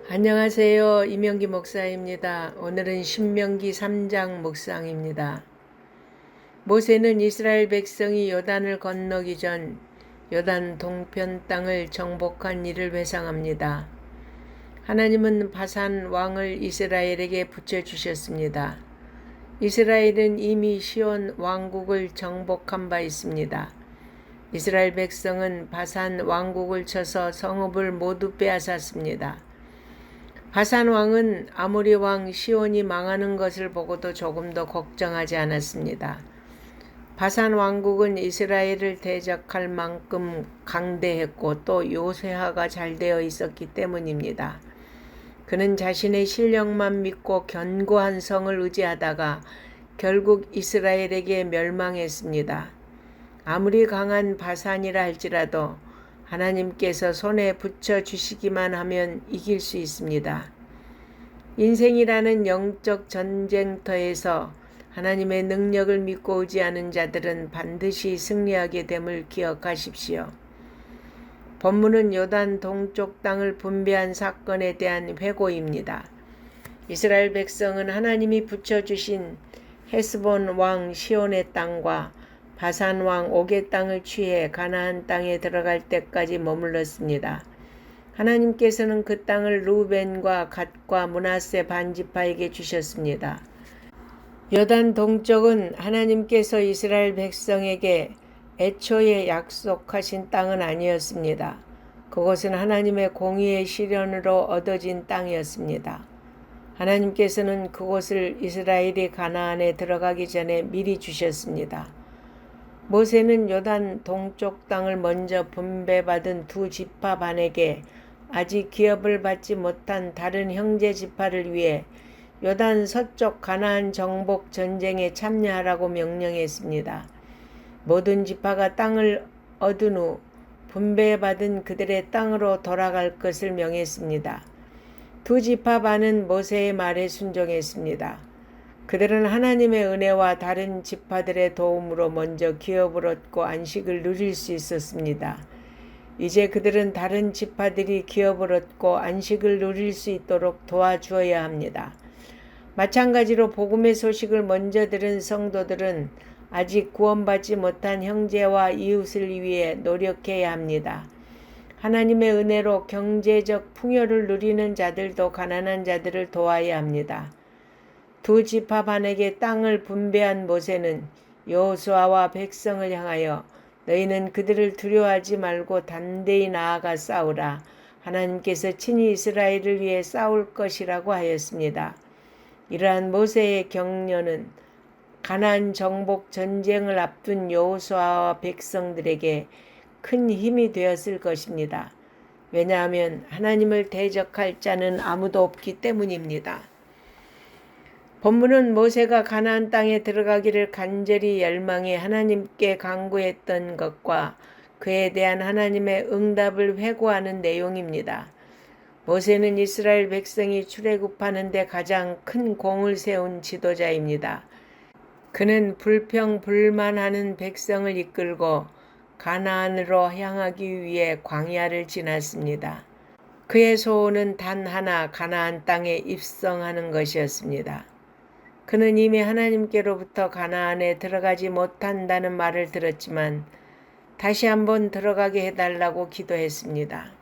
안녕하세요. 이명기 목사입니다. 오늘은 신명기 3장 묵상입니다. 모세는 이스라엘 백성이 요단을 건너기 전 요단 동편 땅을 정복한 일을 회상합니다. 하나님은 바산 왕을 이스라엘에게 붙여주셨습니다. 이스라엘은 이미 시온 왕국을 정복한 바 있습니다. 이스라엘 백성은 바산 왕국을 쳐서 성읍을 모두 빼앗았습니다. 바산 왕은 아모리 왕 시온이 망하는 것을 보고도 조금 더 걱정하지 않았습니다. 바산 왕국은 이스라엘을 대적할 만큼 강대했고 또 요새화가 잘 되어 있었기 때문입니다. 그는 자신의 실력만 믿고 견고한 성을 의지하다가 결국 이스라엘에게 멸망했습니다. 아무리 강한 바산이라 할지라도 하나님께서 손에 붙여주시기만 하면 이길 수 있습니다. 인생이라는 영적 전쟁터에서 하나님의 능력을 믿고 의지하는 자들은 반드시 승리하게 됨을 기억하십시오. 본문은 요단 동쪽 땅을 분배한 사건에 대한 회고입니다. 이스라엘 백성은 하나님이 붙여주신 헤스본 왕 시온의 땅과 바산 왕 옥의 땅을 취해 가나안 땅에 들어갈 때까지 머물렀습니다. 하나님께서는 그 땅을 루벤과 갓과 므낫세 반지파에게 주셨습니다. 요단 동쪽은 하나님께서 이스라엘 백성에게 애초에 약속하신 땅은 아니었습니다. 그곳은 하나님의 공의의 실현으로 얻어진 땅이었습니다. 하나님께서는 그곳을 이스라엘이 가나안에 들어가기 전에 미리 주셨습니다. 모세는 요단 동쪽 땅을 먼저 분배받은 두 지파 반에게 아직 기업을 받지 못한 다른 형제 지파를 위해 요단 서쪽 가나안 정복 전쟁에 참여하라고 명령했습니다. 모든 지파가 땅을 얻은 후 분배받은 그들의 땅으로 돌아갈 것을 명했습니다. 두 지파 반은 모세의 말에 순종했습니다. 그들은 하나님의 은혜와 다른 지파들의 도움으로 먼저 기업을 얻고 안식을 누릴 수 있었습니다. 이제 그들은 다른 지파들이 기업을 얻고 안식을 누릴 수 있도록 도와주어야 합니다. 마찬가지로 복음의 소식을 먼저 들은 성도들은 아직 구원받지 못한 형제와 이웃을 위해 노력해야 합니다. 하나님의 은혜로 경제적 풍요를 누리는 자들도 가난한 자들을 도와야 합니다. 두 지파 반에게 땅을 분배한 모세는 여호수아와 백성을 향하여 너희는 그들을 두려워하지 말고 단대히 나아가 싸우라. 하나님께서 친히 이스라엘을 위해 싸울 것이라고 하였습니다. 이러한 모세의 격려는 가나안 정복 전쟁을 앞둔 여호수아와 백성들에게 큰 힘이 되었을 것입니다. 왜냐하면 하나님을 대적할 자는 아무도 없기 때문입니다. 본문은 모세가 가나안 땅에 들어가기를 간절히 열망해 하나님께 간구했던 것과 그에 대한 하나님의 응답을 회고하는 내용입니다. 모세는 이스라엘 백성이 출애굽하는 데 가장 큰 공을 세운 지도자입니다. 그는 불평불만하는 백성을 이끌고 가나안으로 향하기 위해 광야를 지났습니다. 그의 소원은 단 하나 가나안 땅에 입성하는 것이었습니다. 그는 이미 하나님께로부터 가나안에 들어가지 못한다는 말을 들었지만 다시 한번 들어가게 해달라고 기도했습니다.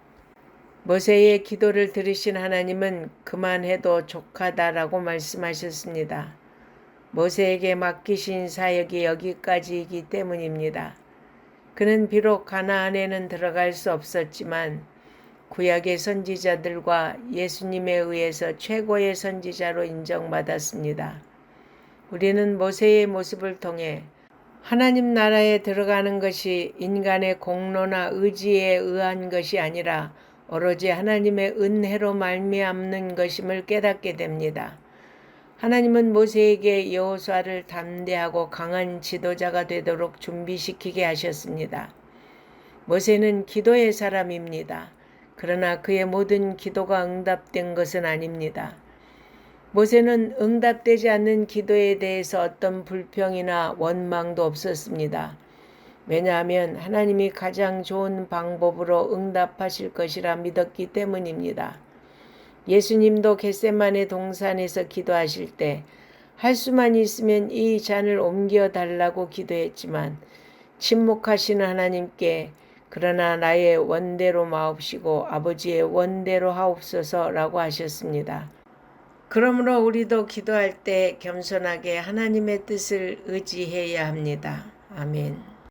모세의 기도를 들으신 하나님은 그만해도 족하다라고 말씀하셨습니다. 모세에게 맡기신 사역이 여기까지이기 때문입니다. 그는 비록 가나안에는 들어갈 수 없었지만 구약의 선지자들과 예수님에 의해서 최고의 선지자로 인정받았습니다. 우리는 모세의 모습을 통해 하나님 나라에 들어가는 것이 인간의 공로나 의지에 의한 것이 아니라 오로지 하나님의 은혜로 말미암는 것임을 깨닫게 됩니다. 하나님은 모세에게 여호수아를 담대하고 강한 지도자가 되도록 준비시키게 하셨습니다. 모세는 기도의 사람입니다. 그러나 그의 모든 기도가 응답된 것은 아닙니다. 모세는 응답되지 않는 기도에 대해서 어떤 불평이나 원망도 없었습니다. 왜냐하면 하나님이 가장 좋은 방법으로 응답하실 것이라 믿었기 때문입니다. 예수님도 겟세마네 동산에서 기도하실 때 할 수만 있으면 이 잔을 옮겨 달라고 기도했지만 침묵하시는 하나님께 그러나 나의 원대로 마옵시고 아버지의 원대로 하옵소서라고 하셨습니다. 그러므로 우리도 기도할 때 겸손하게 하나님의 뜻을 의지해야 합니다. 아멘.